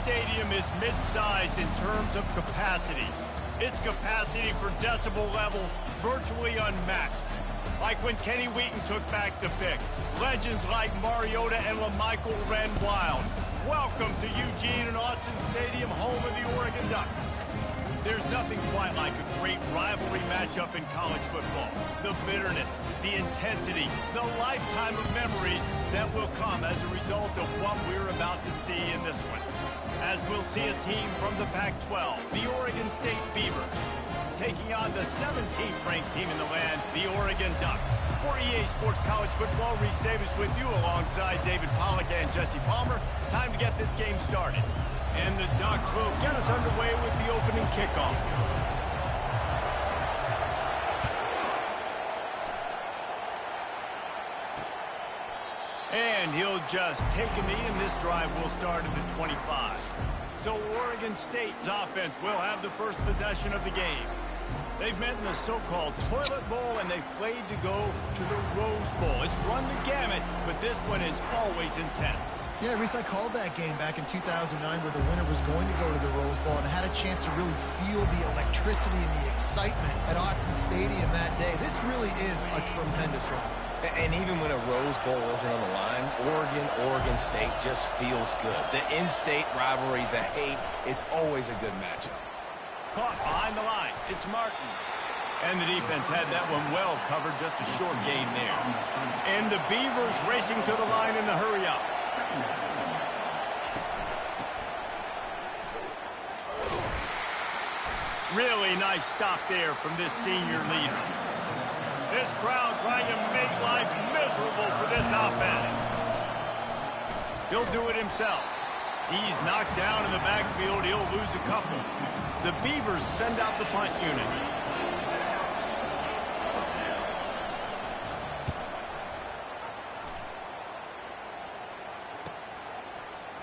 stadium is mid-sized in terms of capacity. Its capacity for decibel level virtually unmatched. Like when Kenny Wheaton took back the pick. Legends like Mariota and LaMichael ran wild. Welcome to Eugene and Autzen Stadium, home of the Oregon Ducks. There's nothing quite like a great rivalry matchup in college football. The bitterness, the intensity, the lifetime of memories that will come as a result of what we're about to see in this one. As we'll see a team from the Pac-12, the Oregon State Beavers, taking on the 17th ranked team in the land, the Oregon Ducks. For EA Sports College Football, Reese Davis with you alongside David Pollack and Jesse Palmer. Time to get this game started. And the Ducks will get us underway with the opening kickoff. And he'll just take a knee, and this drive will start at the 25. So Oregon State's offense will have the first possession of the game. They've met in the so-called Toilet Bowl, and they've played to go to the Rose Bowl. It's run the gamut, but this one is always intense. Yeah, Reese, I called that game back in 2009 where the winner was going to go to the Rose Bowl, and I had a chance to really feel the electricity and the excitement at Autzen Stadium that day. This really is a tremendous run. And even when a Rose Bowl isn't on the line, Oregon State just feels good. The in-state rivalry, the hate, it's always a good matchup. Caught behind the line. It's Martin. And the defense had that one well covered, just a short gain there. And the Beavers racing to the line in the hurry-up. Really nice stop there from this senior leader. This crowd trying to make life miserable for this offense. He'll do it himself. He's knocked down in the backfield. He'll lose a couple. The Beavers send out the punt unit.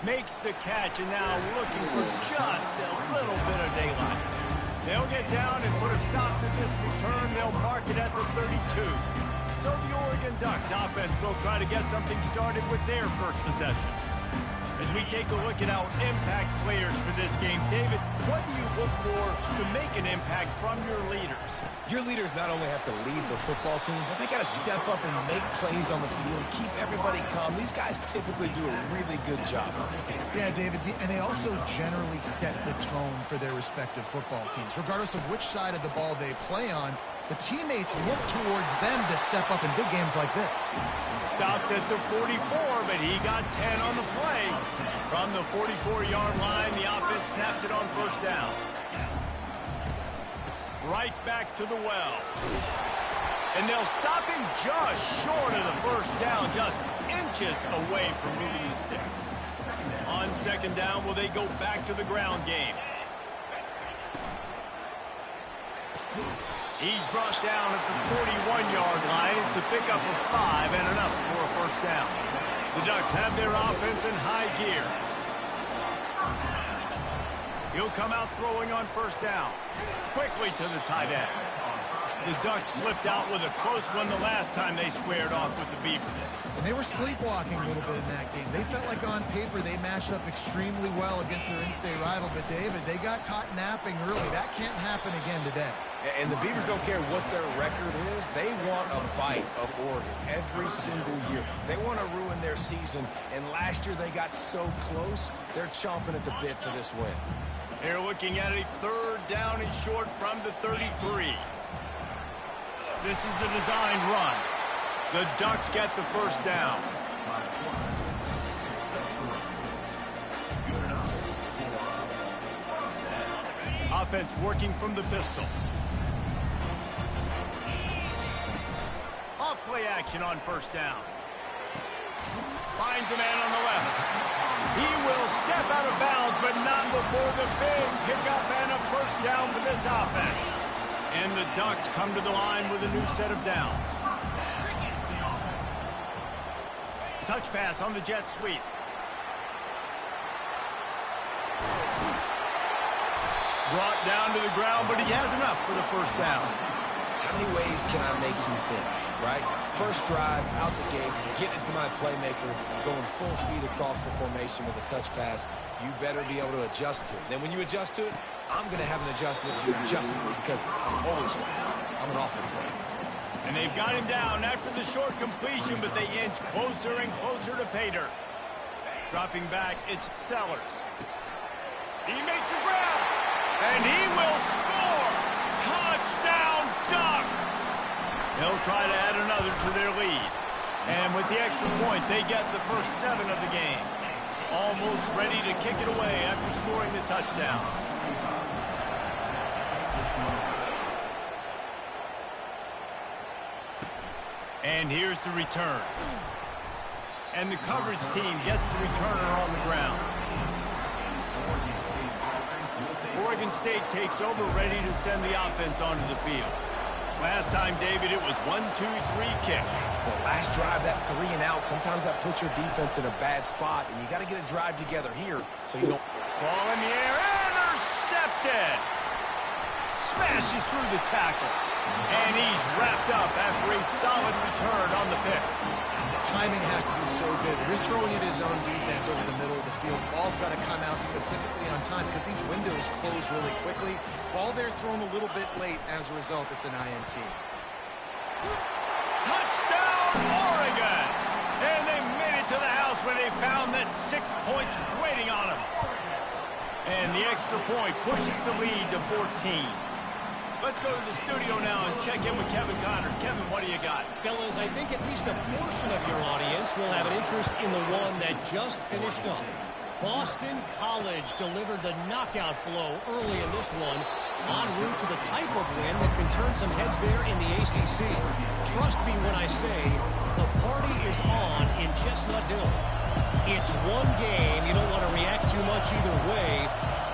Makes the catch, and now looking for just a little bit of daylight. They'll get down and put a stop to this return. They'll mark it at the 32. So the Oregon Ducks offense will try to get something started with their first possession. As we take a look at our impact players for this game, David, what do you look for to make an impact from your leaders? Your leaders not only have to lead the football team, but they got to step up and make plays on the field, keep everybody calm. These guys typically do a really good job. Yeah, David, and they also generally set the tone for their respective football teams. Regardless of which side of the ball they play on, the teammates look towards them to step up in big games like this. Stopped at the 44, but he got 10 on the play. From the 44-yard line, the offense snaps it on first down. Right back to the well. And they'll stop him just short of the first down, just inches away from moving the sticks. On second down, will they go back to the ground game? He's brought down at the 41-yard line. It's a pickup of 5 and enough for a first down. The Ducks have their offense in high gear. He'll come out throwing on first down. Quickly to the tight end. The Ducks slipped out with a close one the last time they squared off with the Beavers. And they were sleepwalking a little bit in that game. They felt like on paper they matched up extremely well against their in-state rival. But, David, they got caught napping early. That can't happen again today. And the Beavers don't care what their record is. They want a fight of Oregon every single year. They want to ruin their season. And last year they got so close, they're chomping at the bit for this win. They're looking at a third down and short from the 33. This is a designed run. The Ducks get the first down. Offense working from the pistol. Off play action on first down. Finds a man on the left. He will step out of bounds, but not before the big pickup and a first down for this offense. And the Ducks come to the line with a new set of downs. Touch pass on the jet sweep. Brought down to the ground, but he has enough for the first down. How many ways can I make you think, right? first drive, out the gates, getting it to my playmaker, going full speed across the formation with a touch pass, you better be able to adjust to it. Then when you adjust to it, I'm going to have an adjustment to adjustment because I'm always right. I'm an offensive man. And they've got him down after the short completion, but they inch closer and closer to pay dirt. Dropping back, it's Sellers. He makes the grab, and he will score! Touchdown, Ducks! They'll try to add another to their lead. And with the extra point, they get the first 7 of the game. Almost ready to kick it away after scoring the touchdown. And here's the return. And the coverage team gets the returner on the ground. Oregon State takes over, ready to send the offense onto the field. Last time, David, it was 1-2-3 kick. The last drive, that 3 and out, sometimes that puts your defense in a bad spot, and you got to get a drive together here so you don't... Ball in the air, intercepted! Smashes through the tackle. And he's wrapped up after a solid return on the pick. Timing has to be so good. You're throwing at his own defense over the middle of the field. Ball's got to come out specifically on time because these windows close really quickly. Ball there thrown a little bit late. As a result, it's an INT. Touchdown, Oregon! And they made it to the house when they found that 6 points waiting on them. And the extra point pushes the lead to 14. Let's go to the studio now and check in with Kevin Connors. Kevin, what do you got? Fellas, I think at least a portion of your audience will have an interest in the one that just finished up. Boston College delivered the knockout blow early in this one, en route to the type of win that can turn some heads there in the ACC. Trust me when I say the party is on in Chestnut Hill. It's one game. You don't want to react too much either way.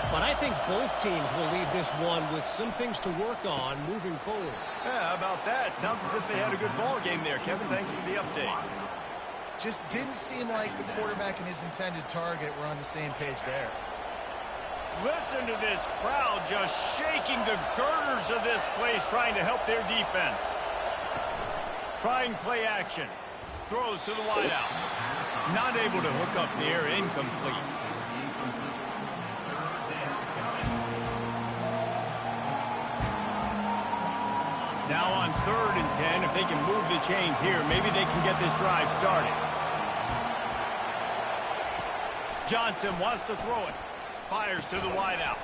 But I think both teams will leave this one with some things to work on moving forward. Yeah, how about that? Sounds as if they had a good ball game there. Kevin, thanks for the update. Just didn't seem like the quarterback and his intended target were on the same page there. Listen to this crowd just shaking the girders of this place, trying to help their defense. Trying play action. Throws to the wideout. Not able to hook up there. Incomplete. Now on 3rd and 10, if they can move the chains here, maybe they can get this drive started. Johnson wants to throw it. Fires to the wideout.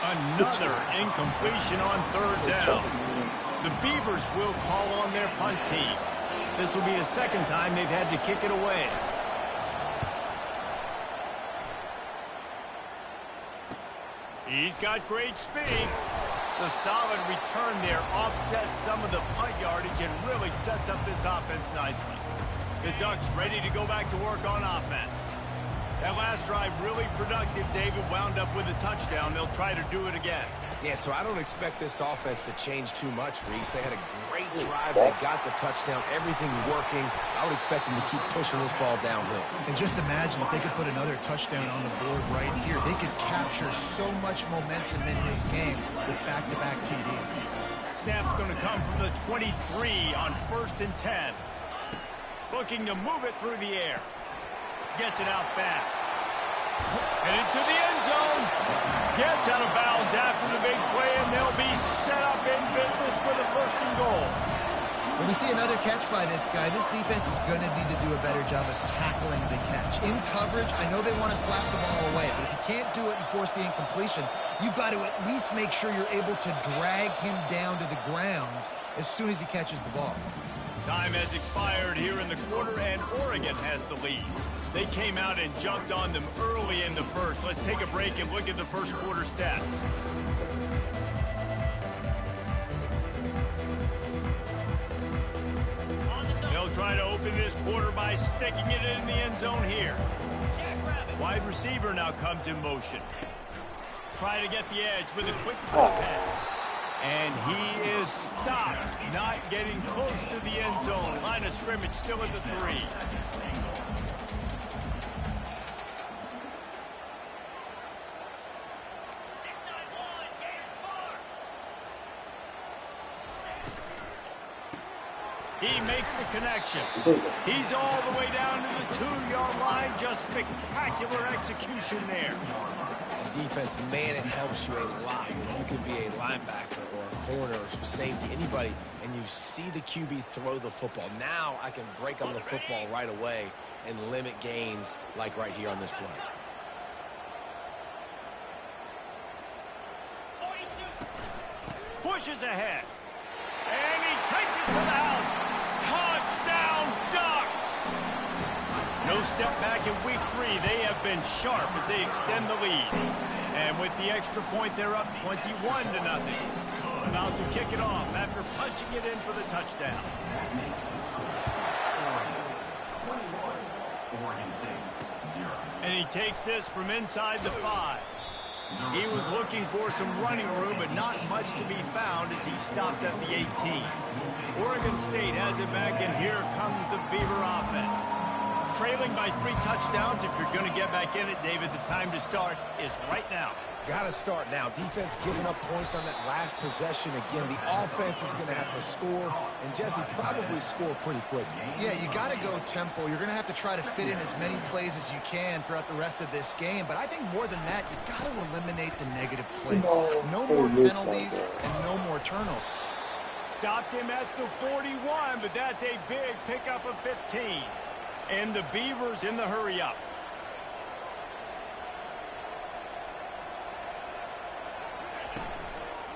Another incompletion on 3rd down. The Beavers will call on their punt team. This will be the second time they've had to kick it away. He's got great speed. The solid return there offsets some of the punt yardage and really sets up this offense nicely. The Ducks ready to go back to work on offense. That last drive really productive. David wound up with a touchdown. They'll try to do it again. Yeah, so I don't expect this offense to change too much, Reese. They had a great drive. They got the touchdown. Everything working. I would expect them to keep pushing this ball downhill. And just imagine if they could put another touchdown on the board right here. They could capture so much momentum in this game with back-to-back TDs. Snap's going to come from the 23 on 1st and 10. Looking to move it through the air. Gets it out fast. And into the end zone. Gets out of bounds after the big play, and they'll be set up in business with a 1st and goal. When we see another catch by this guy, this defense is going to need to do a better job of tackling the catch. In coverage, I know they want to slap the ball away, but if you can't do it and force the incompletion, you've got to at least make sure you're able to drag him down to the ground as soon as he catches the ball. Time has expired here in the quarter, and Oregon has the lead. They came out and jumped on them early in the first. Let's take a break and look at the first quarter stats. They'll try to open this quarter by sticking it in the end zone here. Wide receiver now comes in motion. Try to get the edge with a quick push pass. And he is stopped, not getting close to the end zone. Line of scrimmage still at the 3. He makes the connection. He's all the way down to the 2-yard line. Just spectacular execution there. Defense, man, it helps you a lot when you can be a linebacker or a corner or safety, anybody, and you see the QB throw the football. Now I can break on the football right away and limit gains like right here on this play. Pushes ahead. And he takes it to the house. Touchdown, Ducks! No step back in week 3. They have been sharp as they extend the lead. And with the extra point, they're up 21-0. About to kick it off after punching it in for the touchdown. And he takes this from inside the 5. He was looking for some running room, but not much to be found as he stopped at the 18. Oregon State has it back, and here comes the Beaver offense. Trailing by 3 touchdowns. If you're going to get back in it, David, the time to start is right now. Got to start now. Defense giving up points on that last possession. Again, the offense is going to have to score, and Jesse probably score pretty quickly. Yeah, you got to go tempo. You're going to have to try to fit in as many plays as you can throughout the rest of this game. But I think more than that, you've got to eliminate the negative plays. No more penalties and no more turnovers. Stopped him at the 41, but that's a big pickup of 15. And the Beavers in the hurry-up.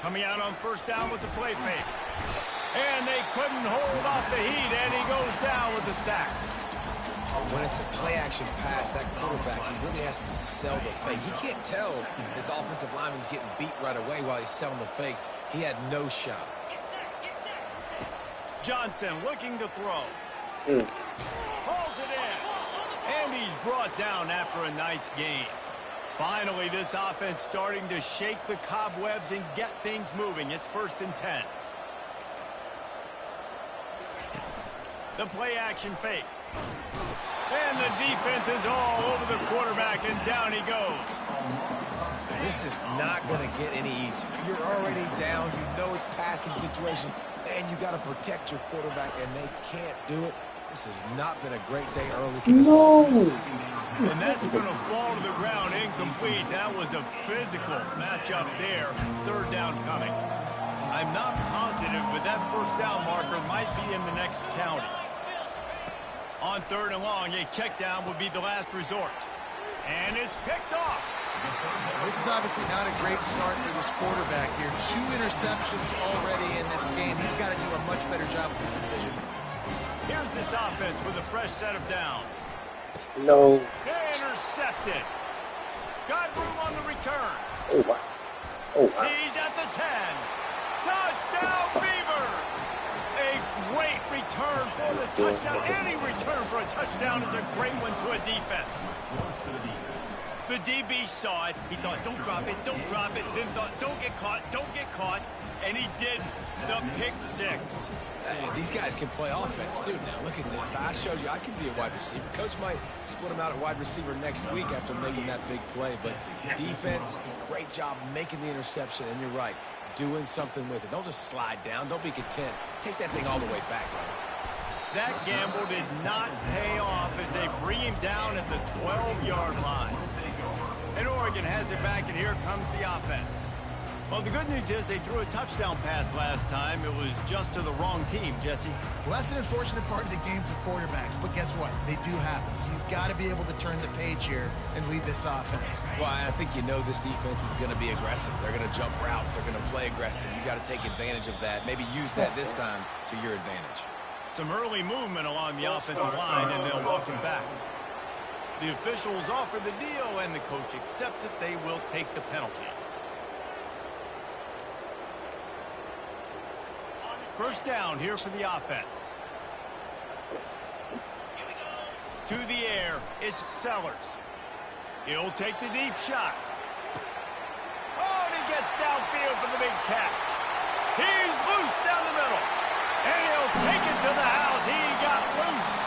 Coming out on first down with the play fake. And they couldn't hold off the heat, and he goes down with the sack. When it's a play-action pass, that quarterback, he really has to sell the fake. He can't tell his offensive lineman's getting beat right away while he's selling the fake. He had no shot. Johnson looking to throw. Pulls it in. And he's brought down after a nice gain. Finally, this offense starting to shake the cobwebs and get things moving. It's 1st and 10. The play-action fake. And the defense is all over the quarterback, and down he goes. This is not going to get any easier. You're already down. You know it's passing situation, and you got to protect your quarterback, and they can't do it. This has not been a great day early for this offense. And that's going to fall to the ground incomplete. That was a physical matchup there. 3rd down coming. I'm not positive, but that first down marker might be in the next county. On 3rd and long, a check down would be the last resort. And it's picked off. This is obviously not a great start for this quarterback here. 2 interceptions already in this game. He's got to do a much better job with this decision. Here's this offense with a fresh set of downs. No. Intercepted. Got room on the return. Oh, wow. Oh, wow. He's at the 10. Touchdown, Beavers! A great return for the touchdown. Any return for a touchdown is a great one to a defense. The DB saw it. He thought, don't drop it, don't drop it. Then thought, don't get caught, don't get caught. And he did the pick 6. Hey, these guys can play offense, too. Now, look at this. I showed you I can be a wide receiver. Coach might split him out at wide receiver next week after making that big play. But defense, great job making the interception. And you're right, doing something with it. Don't just slide down. Don't be content. Take that thing all the way back, right? That gamble did not pay off as they bring him down at the 12-yard line. And Oregon has it back, and here comes the offense. Well, the good news is they threw a touchdown pass last time. It was just to the wrong team, Jesse. Well, that's an unfortunate part of the game for quarterbacks, but guess what? They do happen. So you've got to be able to turn the page here and lead this offense. Well, I think you know this defense is going to be aggressive. They're going to jump routes. They're going to play aggressive. You got to take advantage of that. Maybe use that this time to your advantage. Some early movement along the offensive line, and they'll walk him back. The officials offer the deal, and the coach accepts it. They will take the penalty. First down here for the offense. To the air, it's Sellers. He'll take the deep shot. Oh, and he gets downfield for the big catch. He's loose down the middle. And he'll take it to the house. He got loose.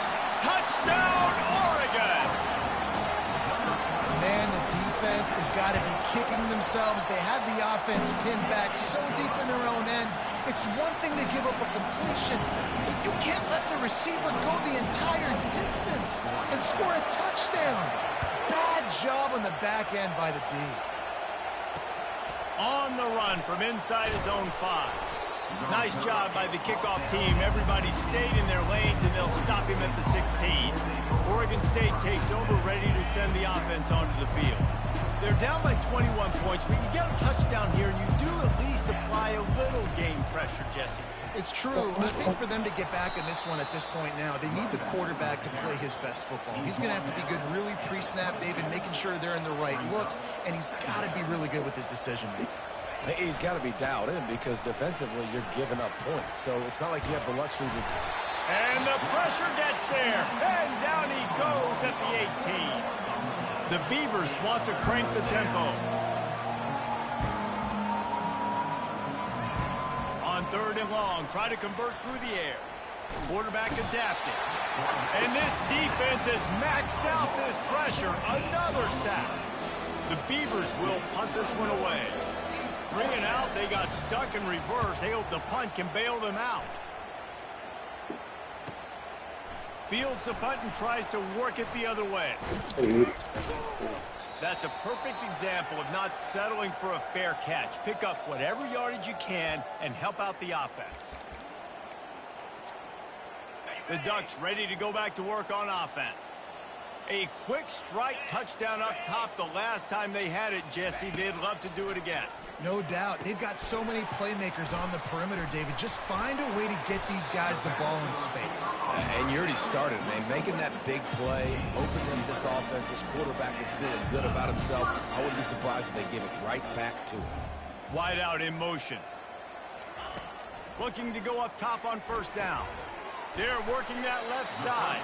Touchdown, Oregon. Man, the defense has got to be kicking themselves. They have the offense pinned back so deep in their own end. It's one thing to give up a completion, but you can't let the receiver go the entire distance and score a touchdown. Bad job on the back end by the D. On the run from inside his own 5. Nice job by the kickoff team. Everybody stayed in their lanes, and they'll stop him at the 16. Oregon State takes over, ready to send the offense onto the field. They're down by 21 points, but you get a touchdown here, and you do at least apply a little game pressure, Jesse. It's true. I think for them to get back in this one at this point now, they need the quarterback to play his best football. He's going to have to be good really pre-snap, David, making sure they're in the right looks, and he's got to be really good with his decision-making. He's got to be dialed in because defensively you're giving up points. So it's not like you have the luxury to... And the pressure gets there, and down he goes at the 18. The Beavers want to crank the tempo. On 3rd and long, try to convert through the air. Quarterback adapted. And this defense has maxed out this pressure. Another sack. The Beavers will punt this one away. 3 and out, they got stuck in reverse. They hope the punt can bail them out. Fields the punt and tries to work it the other way. That's a perfect example of not settling for a fair catch. Pick up whatever yardage you can and help out the offense. The Ducks ready to go back to work on offense. A quick strike touchdown up top the last time they had it, Jesse. They'd love to do it again. No doubt. They've got so many playmakers on the perimeter, David. Just find a way to get these guys the ball in space. And you already started, man. Making that big play, opening this offense. This quarterback is feeling good about himself. I wouldn't be surprised if they give it right back to him. Wide out in motion. Looking to go up top on 1st down. They're working that left side.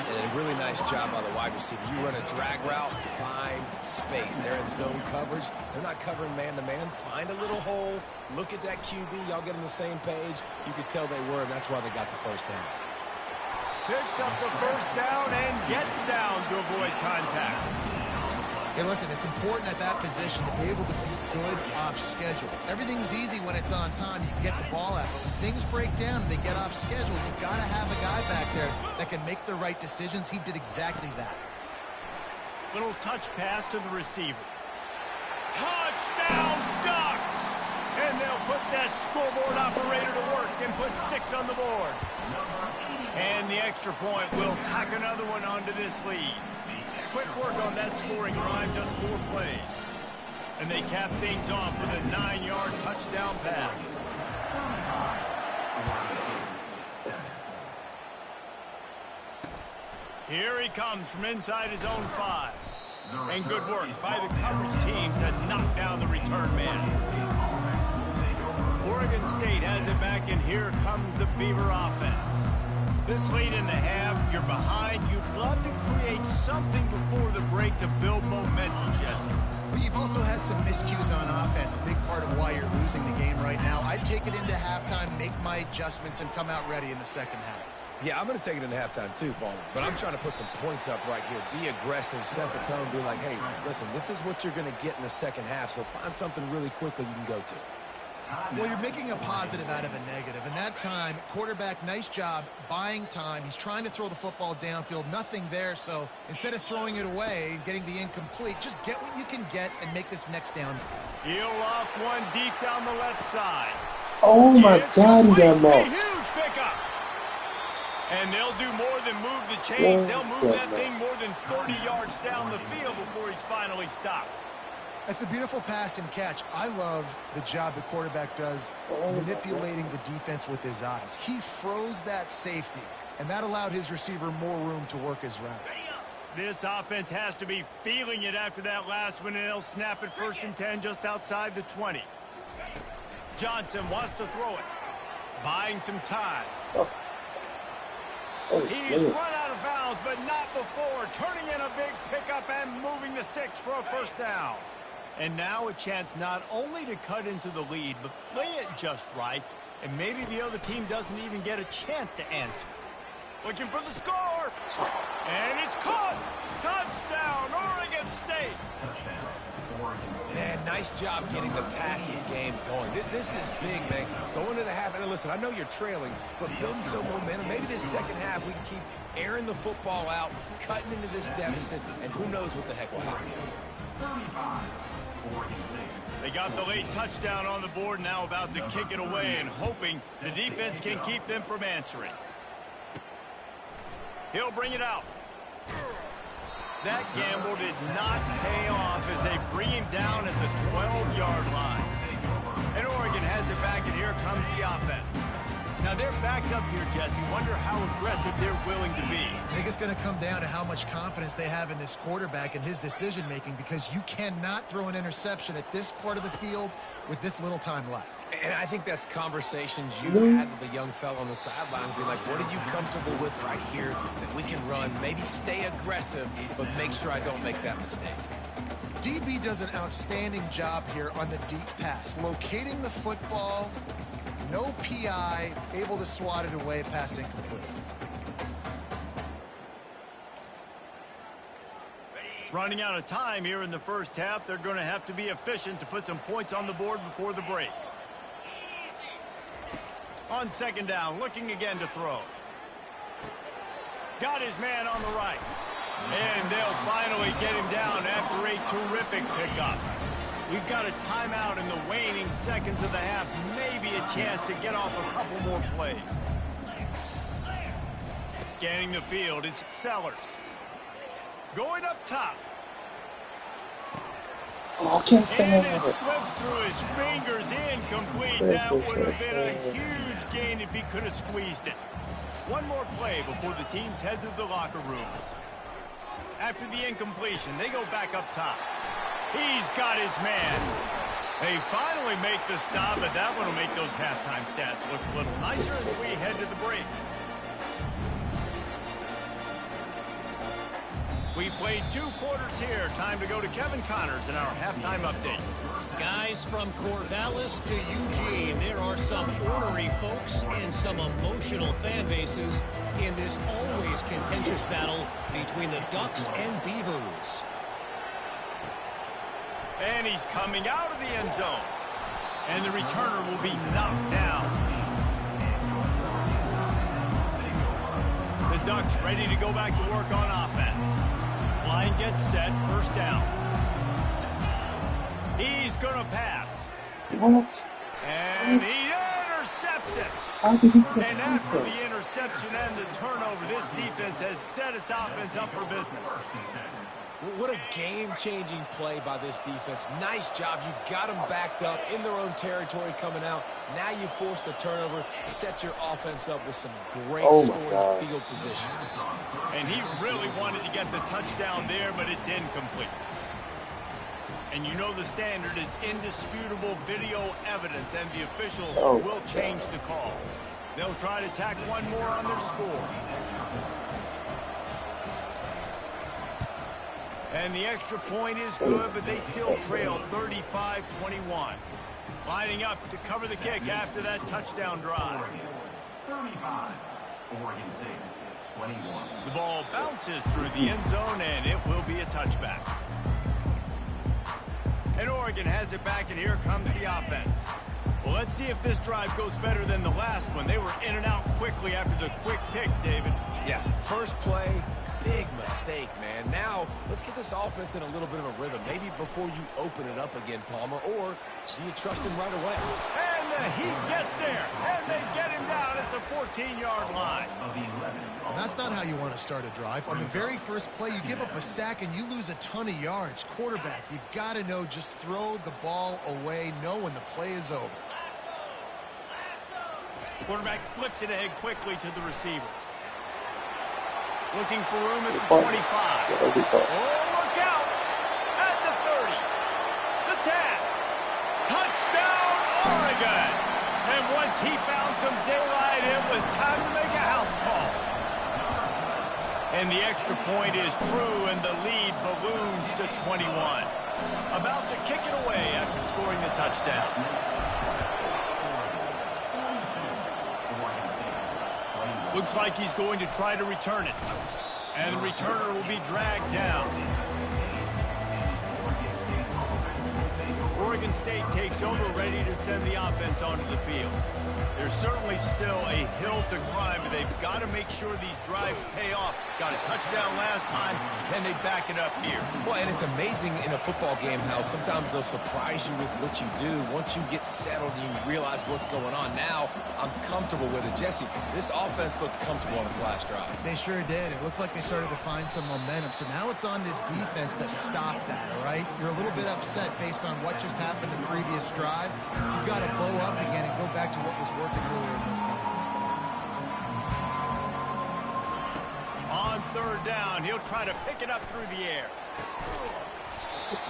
And a really nice job by the wide receiver. You run a drag route, find space. They're in zone coverage. They're not covering man-to-man. Find a little hole. Look at that QB. Y'all get on the same page. You could tell they were, and that's why they got the 1st down. Picks up the 1st down and gets down to avoid contact. Hey, listen, it's important at that position to be able to be good off schedule. Everything's easy when it's on time. You can get the ball out. But when things break down and they get off schedule, you've got to have a guy back there that can make the right decisions. He did exactly that. Little touch pass to the receiver. Touchdown, Ducks! And they'll put that scoreboard operator to work and put 6 on the board. And the extra point will tack another one onto this lead. Quick work on that scoring drive, just 4 plays. And they cap things off with a 9-yard touchdown pass. Here he comes from inside his own 5. And good work by the coverage team to knock down the return man. Oregon State has it back, and here comes the Beaver offense. This late in the half, you're behind. You'd love to create something before the break to build momentum, Jesse. But you've also had some miscues on offense, a big part of why you're losing the game right now. I'd take it into halftime, make my adjustments, and come out ready in the second half. Yeah, I'm going to take it into halftime too, Paul. But I'm trying to put some points up right here. Be aggressive, set the tone, be like, hey, listen, this is what you're going to get in the second half, so find something really quickly you can go to. Well, you're making a positive out of a negative. And that time, quarterback, nice job buying time. He's trying to throw the football downfield. Nothing there. So instead of throwing it away and getting the incomplete, just get what you can get and make this next down. He'll off one deep down the left side. Oh my God, a huge pickup. And they'll do more than move the chains. They'll move that thing more than 30 yards down the field before he's finally stopped. That's a beautiful pass and catch. I love the job the quarterback does manipulating the defense with his eyes. He froze that safety, and that allowed his receiver more room to work his route. This offense has to be feeling it after that last one, and they'll snap it 1st and 10 just outside the 20. Johnson wants to throw it. Buying some time. He's run out of bounds, but not before. Turning in a big pickup and moving the sticks for a 1st down. And now a chance not only to cut into the lead, but play it just right, and maybe the other team doesn't even get a chance to answer. Looking for the score, and it's caught. Touchdown, Oregon State. Man, nice job getting the passing game going. This is big, man. Going to the half, and listen, I know you're trailing, but building some momentum. Maybe this second half we can keep airing the football out, cutting into this deficit, and who knows what the heck will happen. They got the late touchdown on the board, now about to kick it away and hoping the defense can keep them from answering. He'll bring it out. That gamble did not pay off as they bring him down at the 12-yard line. And Oregon has it back, and here comes the offense. Now they're backed up here, Jesse. Wonder how aggressive they're willing to be. I think it's going to come down to how much confidence they have in this quarterback and his decision-making, because you cannot throw an interception at this part of the field with this little time left. And I think that's conversations you've had with the young fella on the sideline. Be like, what are you comfortable with right here that we can run? Maybe stay aggressive, but make sure I don't make that mistake. DB does an outstanding job here on the deep pass. Locating the football, no PI, able to swat it away, pass incomplete. Running out of time here in the first half. They're going to have to be efficient to put some points on the board before the break. On second down, looking again to throw. Got his man on the right. And they'll finally get him down after a terrific pickup. We've got a timeout in the waning seconds of the half. Maybe a chance to get off a couple more plays. Scanning the field, it's Sellers. Going up top. Oh, can't stand And it it. slips through his fingers, incomplete. That would have been a huge gain if he could have squeezed it. One more play before the teams head to the locker rooms. After the incompletion, they go back up top. He's got his man. They finally make the stop, but that one will make those halftime stats look a little nicer as we head to the break. We've played 2 quarters here. Time to go to Kevin Connors in our halftime update. Guys, from Corvallis to Eugene, there are some ornery folks and some emotional fan bases in this always contentious battle between the Ducks and Beavers. And he's coming out of the end zone. And the returner will be knocked down. The Ducks ready to go back to work on offense. Line gets set, first down. He's going to pass. What? And he intercepts it. How did he get And after that? the interception and the turnover, this defense has set its offense up for business. What a game-changing play by this defense. Nice job. You got them backed up in their own territory coming out. Now you force the turnover, set your offense up with some great scoring field position. And he really wanted to get the touchdown there, but it's incomplete. And you know the standard is indisputable video evidence, and the officials will change the call. They'll try to tack one more on their score. And the extra point is good, but they still trail 35-21. Lining up to cover the kick after that touchdown drive. 35, Oregon State, 21. The ball bounces through the end zone, and it will be a touchback. And Oregon has it back, and here comes the offense. Well, let's see if this drive goes better than the last one. They were in and out quickly after the quick pick, David. Yeah, first play, big mistake, man. Now, let's get this offense in a little bit of a rhythm. Maybe before you open it up again, Palmer, or do you trust him right away? And the heat gets there, and they get him down at the 14-yard line. That's not how you want to start a drive. On the very first play, you give up a sack and you lose a ton of yards. Quarterback, you've got to know, just throw the ball away, know when the play is over. Quarterback flips it ahead quickly to the receiver. Looking for room at the 25. Oh, look out! At the 30. The 10. Touchdown, Oregon! And once he found some daylight, it was time to make a house call. And the extra point is true, and the lead balloons to 21. About to kick it away after scoring the touchdown. Looks like he's going to try to return it. And the returner will be dragged down. Oregon State takes over, ready to send the offense onto the field. There's certainly still a hill to climb, but they've got to make sure these drives pay off. Got a touchdown last time. Can they back it up here? Well, and it's amazing in a football game how sometimes they'll surprise you with what you do. Once you get settled and you realize what's going on, now I'm comfortable with it. Jesse, this offense looked comfortable on its last drive. They sure did. It looked like they started to find some momentum. So now it's on this defense to stop that, all right? You're a little bit upset based on what just happened the previous drive. You've got to bow up again and go back to what was working earlier in this game. On third down, he'll try to pick it up through the air.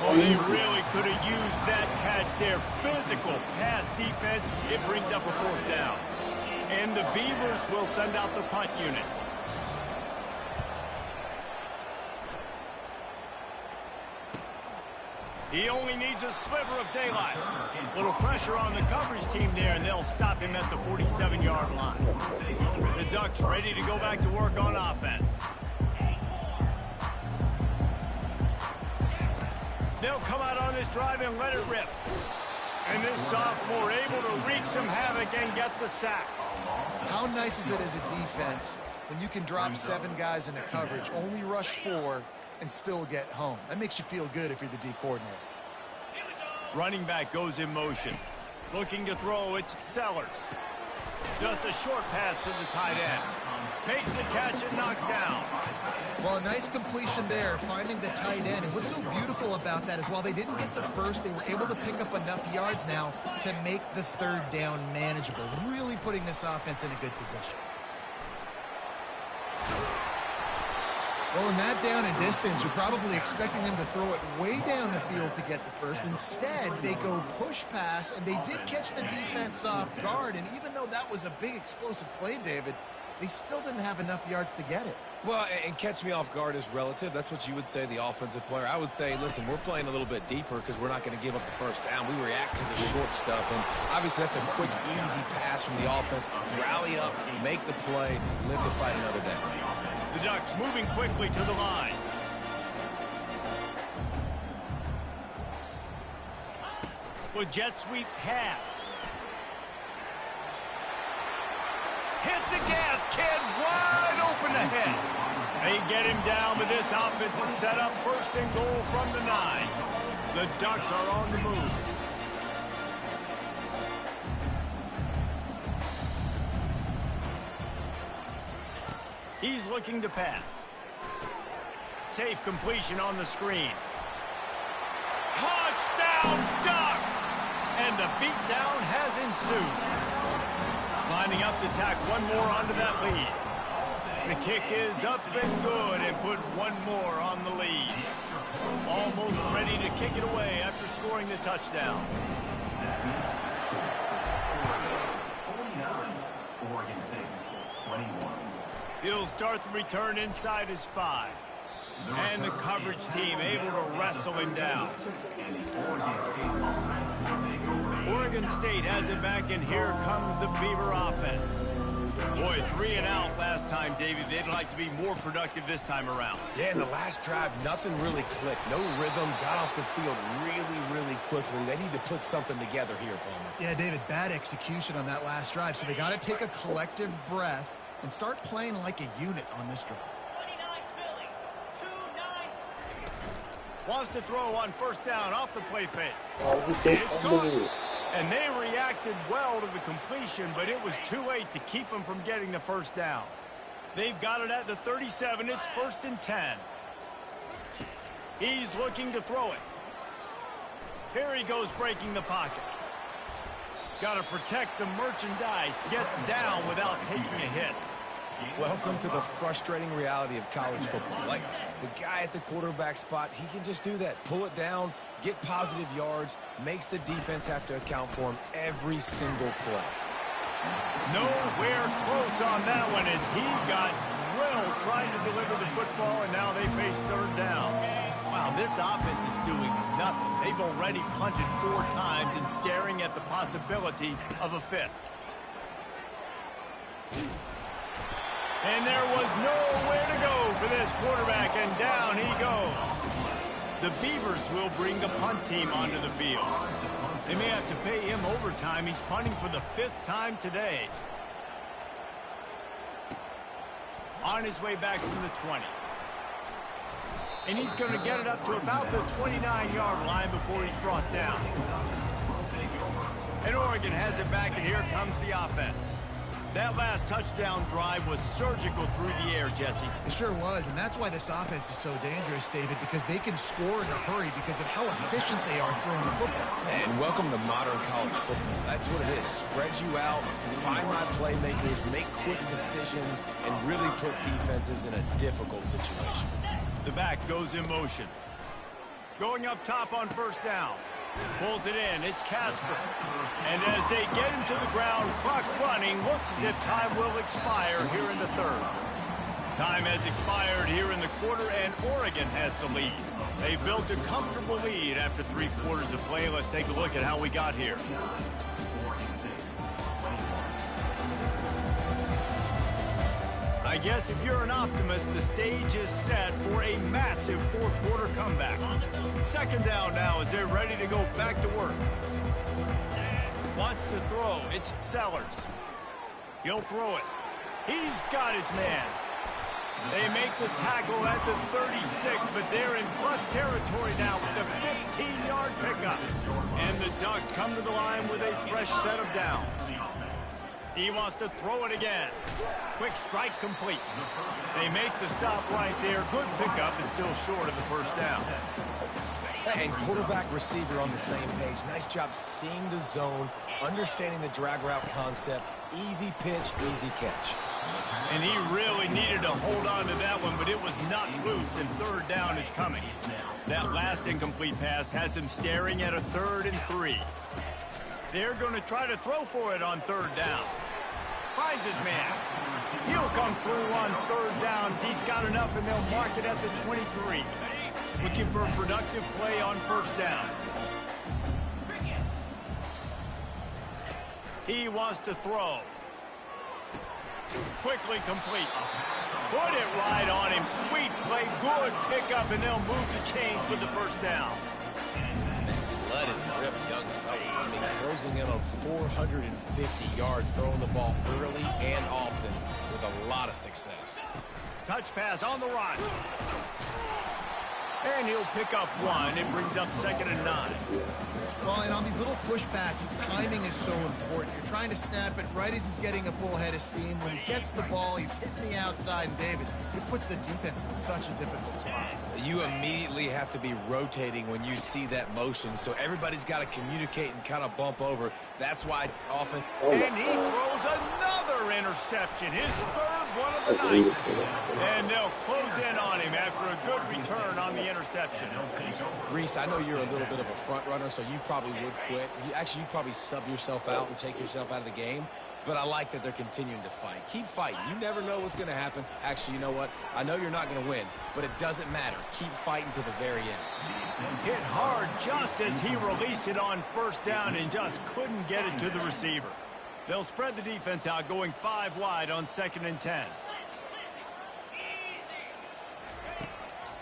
Oh, they really could have used that catch there. Physical pass defense. It brings up a fourth down. And the Beavers will send out the punt unit. He only needs a sliver of daylight. Little pressure on the coverage team there, and they'll stop him at the 47-yard line. The Ducks ready to go back to work on offense. They'll come out on this drive and let it rip. And this sophomore able to wreak some havoc and get the sack. How nice is it as a defense when you can drop 7 guys into coverage, only rush 4, and still get home? That makes you feel good if you're the D coordinator. Running back goes in motion. Looking to throw, it's Sellers. Just a short pass to the tight end. Makes the catch and knocked down. Well, a nice completion there, finding the tight end. And what's so beautiful about that is while they didn't get the first, they were able to pick up enough yards now to make the third down manageable, really putting this offense in a good position. Well, in that down and distance, you're probably expecting them to throw it way down the field to get the first. Instead, they go push pass, and they did catch the defense off guard. And even though that was a big explosive play, David, they still didn't have enough yards to get it. Well, and catch me off guard is relative. That's what you would say, the offensive player. I would say, listen, we're playing a little bit deeper because we're not going to give up the first down. We react to the short stuff, and obviously that's a quick, easy pass from the offense. Rally up, make the play, live to fight another day. The Ducks moving quickly to the line. With jet sweep pass. Hit the gas, kid, wide open ahead. They get him down, but this offense is set up first and goal from the 9. The Ducks are on the move. He's looking to pass. Safe completion on the screen. Touchdown, Ducks! And the beatdown has ensued. Lining up to tack one more onto that lead. The kick is up and good and put one more on the lead. Almost ready to kick it away after scoring the touchdown. 49, Oregon State, 21. He'll start the return inside his 5. And the coverage team able to wrestle him down. Oregon State has it back, and here comes the Beaver offense. Boy, 3 and out last time, David. They'd like to be more productive this time around. Yeah, in the last drive, nothing really clicked. No rhythm, got off the field really quickly. They need to put something together here, Palmer. Yeah, David, bad execution on that last drive, so they got to take a collective breath and start playing like a unit on this drive. Wants to throw on first down off the play fake. Oh, he did It's good. And they reacted well to the completion, but it was too late to keep them from getting the first down. They've got it at the 37. It's 1st and 10. He's looking to throw it. Here he goes breaking the pocket. Got to protect the merchandise. Gets down without taking a hit. Welcome to the frustrating reality of college football. Like, the guy at the quarterback spot, he can just do that. Pull it down, get positive yards, makes the defense have to account for him every single play. Nowhere close on that one as he got drilled trying to deliver the football, and now they face third down. Wow, this offense is doing nothing. They've already punted 4 times and staring at the possibility of a 5th. And there was nowhere to go for this quarterback, and down he goes. The Beavers will bring the punt team onto the field. They may have to pay him overtime. He's punting for the 5th time today. On his way back from the 20. And he's going to get it up to about the 29-yard line before he's brought down. And Oregon has it back, and here comes the offense. That last touchdown drive was surgical through the air, Jesse. It sure was, and that's why this offense is so dangerous, David, because they can score in a hurry because of how efficient they are throwing the football. And welcome to modern college football. That's what it is. Spread you out, find my playmakers, make quick decisions, and really put defenses in a difficult situation. The back goes in motion. Going up top on first down. Pulls it in. It's Casper. And as they get him to the ground, clock running, looks as if time will expire here in the 3rd. Time has expired here in the quarter, and Oregon has the lead. They built a comfortable lead after 3 quarters of play. Let's take a look at how we got here. I guess if you're an optimist, the stage is set for a massive 4th quarter comeback. 2nd down now as they're ready to go back to work. Wants to throw. It's Sellers. He'll throw it. He's got his man. They make the tackle at the 36, but they're in plus territory now with a 15-yard pickup. And the Ducks come to the line with a fresh set of downs. He wants to throw it again. Quick strike complete. They make the stop right there. Good pickup, and still short of the 1st down. And quarterback receiver on the same page. Nice job seeing the zone, understanding the drag route concept. Easy pitch, easy catch. And he really needed to hold on to that one, but it was not loose, and 3rd down is coming. That last incomplete pass has him staring at a 3rd and 3. They're going to try to throw for it on 3rd down. Finds his man. He'll come through on 3rd downs. He's got enough, and they'll mark it at the 23. Looking for a productive play on 1st down. He wants to throw. Quickly complete. Put it right on him. Sweet play. Good pickup, and they'll move the chains with the 1st down. Let it rip, young fella. I mean, closing in on 450 yards, throwing the ball early and often with a lot of success. Touch pass on the run. And he'll pick up 1. It brings up 2nd and 9. Well, and on these little push passes, timing is so important. You're trying to snap it right as he's getting a full head of steam. When he gets the ball, he's hitting the outside, and David, it puts the defense in such a difficult spot. You immediately have to be rotating when you see that motion, so everybody's got to communicate and kind of bump over. That's why often... And he throws another interception, his 3rd one of the night. And they'll close in on him after a good return on the interception. Reese, I know you're a little bit of a front runner, so you probably would quit. You'd probably sub yourself out and take yourself out of the game. But I like that they're continuing to fight. Keep fighting. You never know what's going to happen. Actually, you know what? I know you're not going to win, but it doesn't matter. Keep fighting to the very end. Hit hard just as he released it on 1st down and just couldn't get it to the receiver. They'll spread the defense out, going 5 wide on 2nd and 10.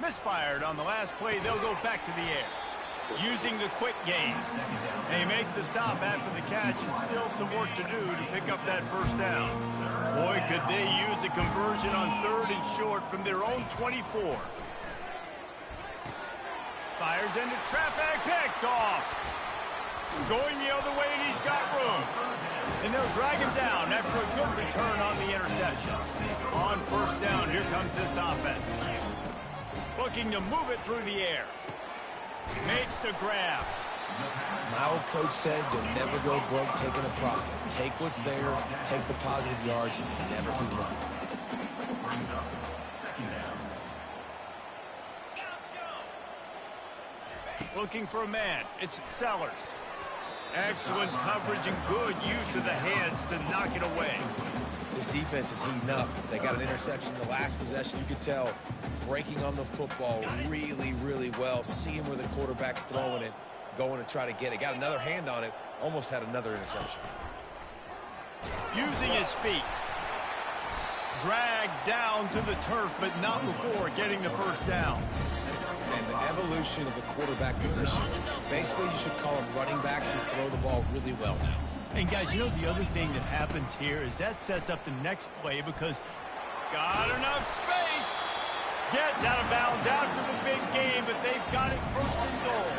Misfired on the last play. They'll go back to the air. Using the quick game. They make the stop after the catch, and still some work to do to pick up that 1st down. Boy, could they use a conversion on 3rd and short from their own 24. Fires into traffic, picked off. Going the other way, and he's got room. And they'll drag him down after a good return on the interception. On 1st down, here comes this offense. Looking to move it through the air. Makes the grab. My old coach said you'll never go broke taking a profit. Take what's there, take the positive yards, and you'll never be wrong. Looking for a man. It's Sellers. Excellent coverage and good use of the hands to knock it away. This defense is heating up. They got an interception the last possession. You could tell breaking on the football really, really well. Seeing where the quarterback's throwing it, going to try to get it. Got another hand on it. Almost had another interception. Using his feet. Dragged down to the turf, but not before getting the 1st down. And the evolution of the quarterback position, basically you should call them running backs who throw the ball really well now. And guys, you know the other thing that happens here is that sets up the next play because got enough space. Gets out of bounds after the big game, but they've got it first and goal.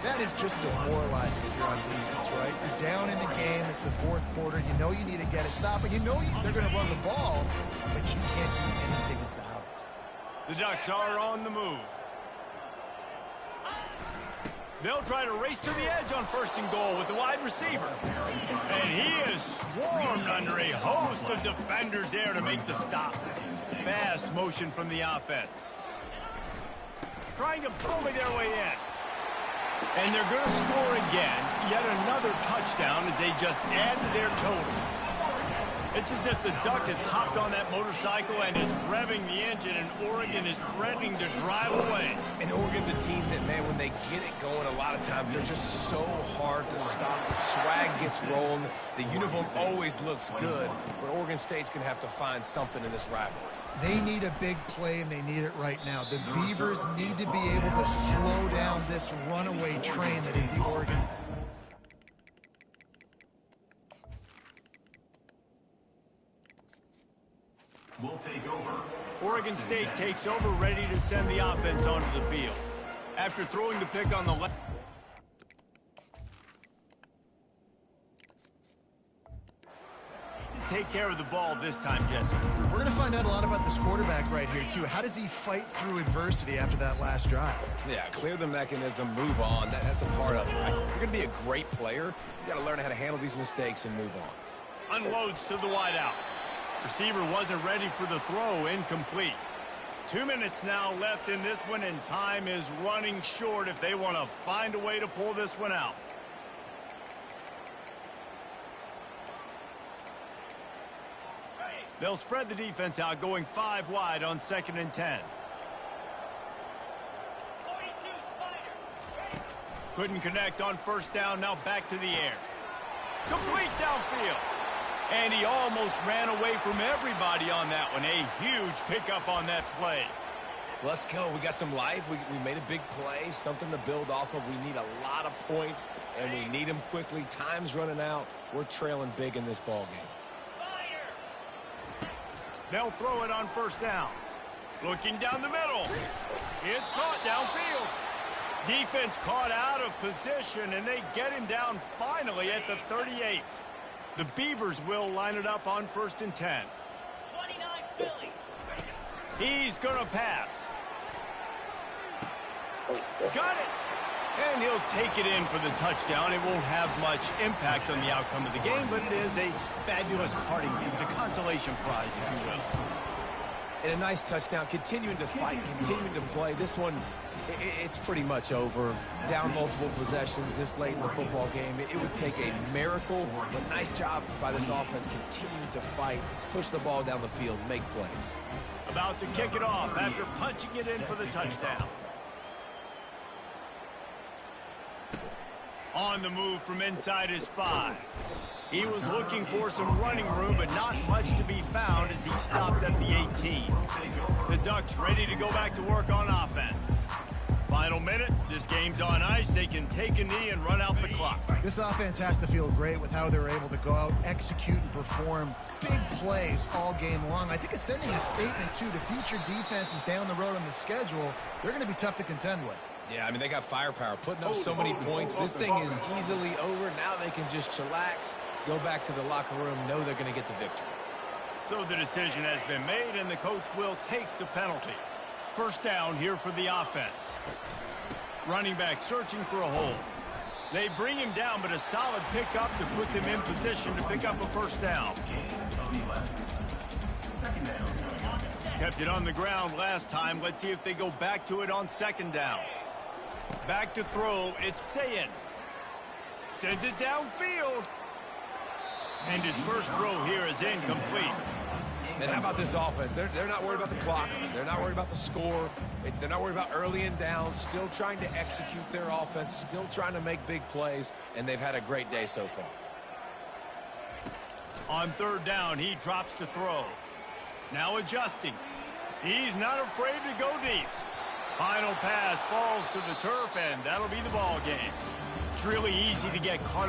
That is just demoralizing if you're on defense, right? You're down in the game. It's the fourth quarter. You know you need to get a stop, and you know they're going to run the ball, but you can't do anything about it. The Ducks are on the move. They'll try to race to the edge on first and goal with the wide receiver. And he is swarmed under a host of defenders there to make the stop. Fast motion from the offense. Trying to bully their way in. And they're going to score again. Yet another touchdown as they just add to their total. It's as if the Duck has hopped on that motorcycle and is revving the engine, and Oregon is threatening to drive away. And Oregon's a team that, man, when they get it going, a lot of times they're just so hard to stop. The swag gets rolling. The uniform always looks good, but Oregon State's going to have to find something in this rivalry. They need a big play, and they need it right now. The Beavers need to be able to slow down this runaway train that is the Oregon. Will take over. Oregon State takes over, ready to send the offense onto the field. After throwing the pick on the left. Take care of the ball this time, Jesse. We're going to find out a lot about this quarterback right here, too. How does he fight through adversity after that last drive? Yeah, clear the mechanism, move on. That's a part of it, right? If you're going to be a great player, you got to learn how to handle these mistakes and move on. Unloads to the wideout. Receiver wasn't ready for the throw, incomplete. 2 minutes now left in this one, and time is running short if they want to find a way to pull this one out. They'll spread the defense out, going 5 wide on 2nd and 10. Couldn't connect on first down, now back to the air. Complete downfield. And he almost ran away from everybody on that one. A huge pickup on that play. Let's go. We got some life. We made a big play, something to build off of. We need a lot of points, and we need them quickly. Time's running out. We're trailing big in this ball game. They'll throw it on first down. Looking down the middle. It's caught downfield. Defense caught out of position, and they get him down finally at the 38. The Beavers will line it up on 1st and 10. 29 Philly. He's going to pass. Got it. And he'll take it in for the touchdown. It won't have much impact on the outcome of the game, but it is a fabulous parting gift, a consolation prize, if you will. And a nice touchdown, continuing to fight, continuing to play. This one, it's pretty much over. Down multiple possessions this late in the football game. It would take a miracle, but nice job by this offense continuing to fight, push the ball down the field, make plays. About to kick it off after punching it in for the touchdown. On the move from inside his 5. He was looking for some running room, but not much to be found as he stopped at the 18. The Ducks ready to go back to work on offense. Final minute, this game's on ice. They can take a knee and run out the clock. This offense has to feel great with how they're able to go out, execute, and perform big plays all game long. I think it's sending a statement, too, to future defenses down the road on the schedule. They're going to be tough to contend with. Yeah, I mean, they got firepower, putting up so many points. This thing is easily over. Now they can just chillax, go back to the locker room, know they're going to get the victory. So the decision has been made, and the coach will take the penalty. First down here for the offense. Running back searching for a hole. They bring him down, but a solid pickup to put them in position to pick up a first down. Kept it on the ground last time. Let's see if they go back to it on 2nd down. Back to throw, it's Sayin. Sends it downfield. And his first throw here is incomplete. And how about this offense? They're not worried about the clock. They're not worried about the score. They're not worried about early and down. Still trying to execute their offense. Still trying to make big plays. And they've had a great day so far. On 3rd down, he drops to throw. Now adjusting. He's not afraid to go deep. Final pass falls to the turf, and that'll be the ball game. It's really easy to get caught up